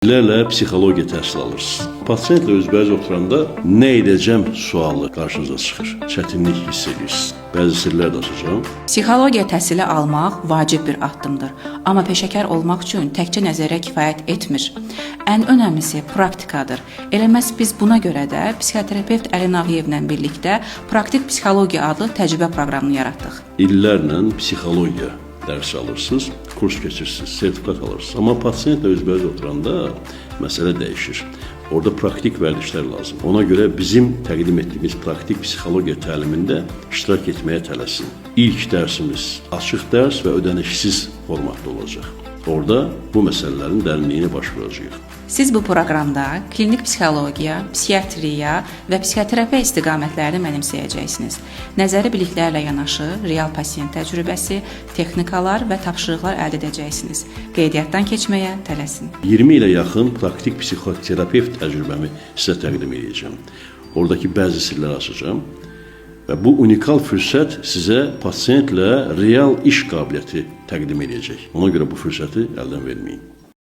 İllərlə psixologiya təhsil alırsınız. Pasientlə özbəyiz oturanda nə edəcəm sualı qarşınıza çıxır. Çətinlik hiss edirsiniz. Bəzi sirlər də açacağım. Psixologiya təhsili almaq vacib bir addımdır. Amma peşəkar olmaq üçün təkcə nəzərə kifayət etmir. Ən önəmlisi praktikadır. Elə məhz biz buna görə də psixoterapevt Əlin Ağayevlə birlikdə Praktik Psixologiya adlı təcrübə proqramını yaratdıq. İllərlə psixologiya dərs alırsınız, kurs keçirsiniz, sertifikat alırsınız. Amma pasientlə özbəyiz oturanda məsələ dəyişir. Orada praktik vərdişlər lazım. Ona görə bizim təqdim etdiyimiz praktik psixologiya təlimində iştirak etməyə tələsin. İlk dərsimiz açıq dərs və ödənişsiz formatda olacaq. Orada bu məsələlərin dərinliyini baş vuracağıq. Siz bu proqramda klinik psixologiya, psixiatriya və psixoterapiya istiqamətlərini mənimsəyəcəksiniz. Nəzəri biliklərlə yanaşı, real pasient təcrübəsi, texnikalar və tapşırıqlar əldə edəcəksiniz. Qeydiyyatdan keçməyə tələsin. 20 ilə yaxın praktik psixoterapevt təcrübəmi sizə təqdim edəcəm. Oradakı bəzi sirləri açacağım. Və bu unikal fürsət sizə pasientlə real iş qabiliyyəti təqdim edəcək. Ona görə bu fürsəti əldən verməyin.